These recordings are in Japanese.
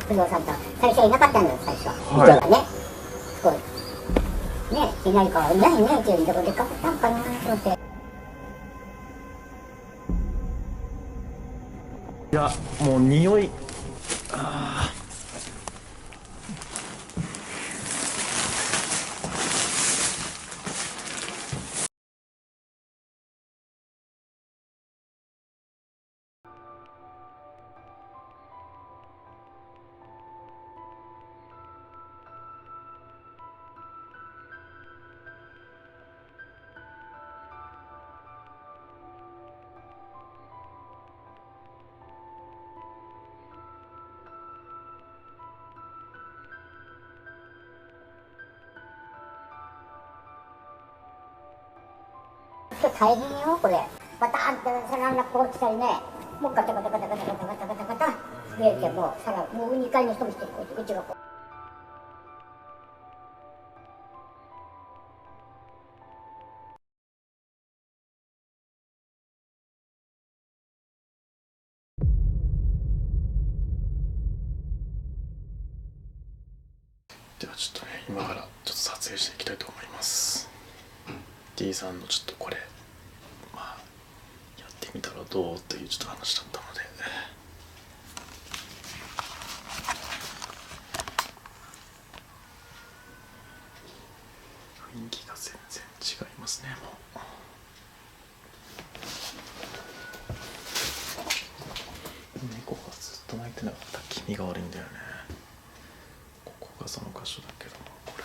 不動産と最初はいなかったんだよ、最初は。はいね、すごいね、いないから、いないねっていうところでかかったのかなと思って。いや、もう匂い、あ大変よ、これ。バターンって皿がこう来たりね、もうガタガタガタガタガタガタガタガタ、入れてもう皿、もう2階の人もしてる、こうちがこう。ではちょっとね、今からちょっと撮影していきたいと思います。 D さんのちょっとこれ、まあやってみたらどうというちょっと話だったので、雰囲気が全然違いますね。もう猫がずっと鳴いてなかった。気味が悪いんだよね。ここがその箇所だけども、これ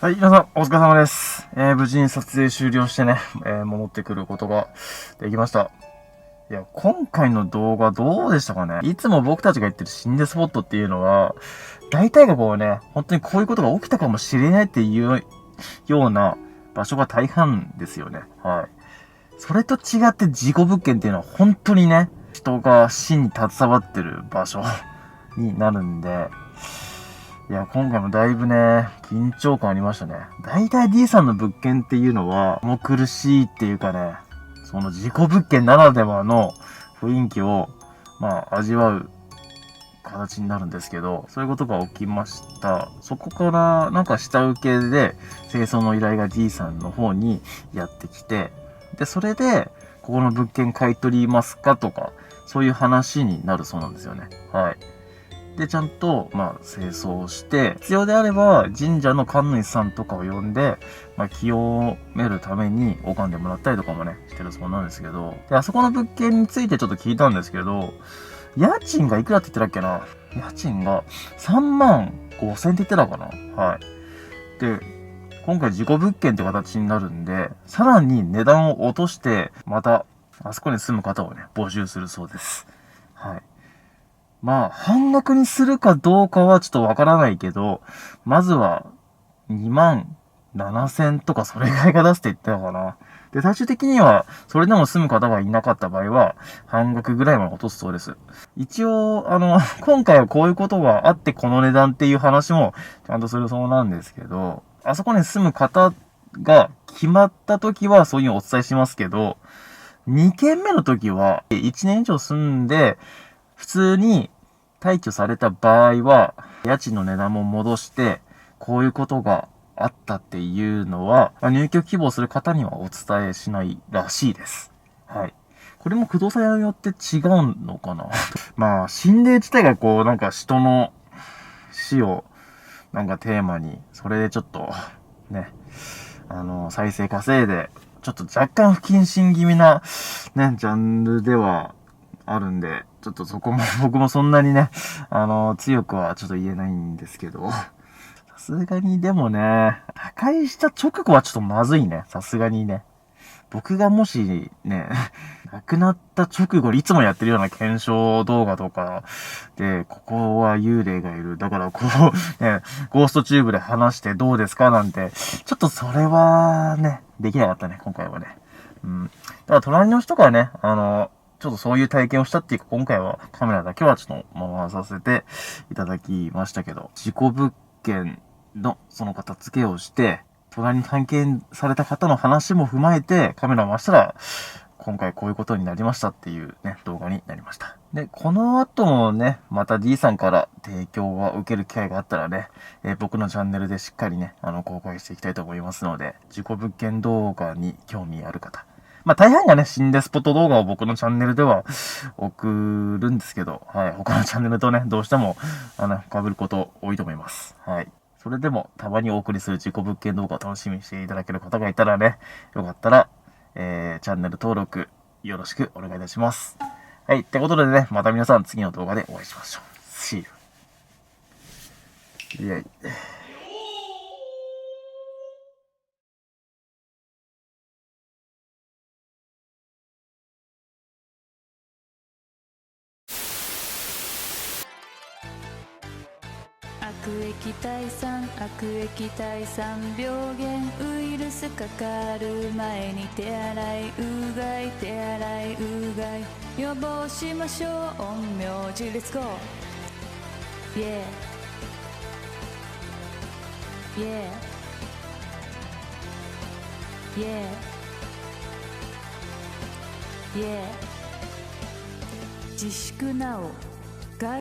はい、皆さん、お疲れ様です。無事に撮影終了してね、戻ってくることができました。いや、今回の動画どうでしたかね。いつも僕たちが言ってる心霊スポットっていうのは、大体がこうね、本当にこういうことが起きたかもしれないっていうような場所が大半ですよね。はい。それと違って事故物件っていうのは本当にね、人が死に携わってる場所になるんで、いや、今回もだいぶね、緊張感ありましたね。だいたい D さんの物件っていうのは、重苦しいっていうかね、その事故物件ならではの雰囲気を、味わう形になるんですけど、そういうことが起きました。そこから、なんか下請けで、清掃の依頼が D さんの方にやってきて、で、それで、ここの物件買い取りますかとか、そういう話になるそうなんですよね。はい。で、ちゃんと、清掃して、必要であれば、神社の神主さんとかを呼んで、清めるために拝んでもらったりとかもね、してるそうなんですけど、で、あそこの物件についてちょっと聞いたんですけど、家賃がいくらって言ってたっけな？家賃が3万5千って言ってたかな？はい。で、今回事故物件って形になるんで、さらに値段を落として、また、あそこに住む方をね、募集するそうです。はい。半額にするかどうかはちょっとわからないけど、まずは2万7千とかそれぐらいが出すって言ったのかな。で、最終的には、それでも住む方がいなかった場合は、半額ぐらいまで落とすそうです。一応、今回はこういうことがあってこの値段っていう話もちゃんとするそうなんですけど、あそこに住む方が決まった時はそういうのをお伝えしますけど、2軒目の時は、1年以上住んで、普通に退去された場合は、家賃の値段も戻して、こういうことがあったっていうのは、入居希望する方にはお伝えしないらしいです。はい。これも不動産屋によって違うのかな心霊自体がこう、なんか人の死を、なんかテーマに、それでちょっと、ね、再生稼いで、ちょっと若干不謹慎気味な、ね、ジャンルではあるんで、ちょっとそこも、僕もそんなにね、強くはちょっと言えないんですけど、さすがにでもね、破壊した直後はちょっとまずいね、さすがにね。僕がもしね、亡くなった直後、いつもやってるような検証動画とかで、ここは幽霊がいる。だからこう、ね、ゴーストチューブで話してどうですかなんて、ちょっとそれはね、できなかったね、今回はね。だから隣の人がね、ちょっとそういう体験をしたっていうか、今回はカメラだけはちょっと回させていただきましたけど、事故物件のその片付けをして、隣に関係された方の話も踏まえてカメラを回したら、今回こういうことになりましたっていうね、動画になりました。で、この後もね、また D さんから提供を受ける機会があったらね、僕のチャンネルでしっかりね、公開していきたいと思いますので、事故物件動画に興味ある方。大半がね、心霊スポット動画を僕のチャンネルでは送るんですけど、はい、他のチャンネルとね、どうしても、被ること多いと思います。はい。それでも、たまにお送りする事故物件動画を楽しみにしていただける方がいたらね、よかったら、チャンネル登録よろしくお願いいたします。はい。ってことでね、また皆さん次の動画でお会いしましょう。See you. イェイ。悪液退散悪液退散病原ウイルスかかる前に手洗いうがい手洗いうがい予防しましょう陰陽師レッツゴー Yeah Yeah Yeah Yeah 自粛なお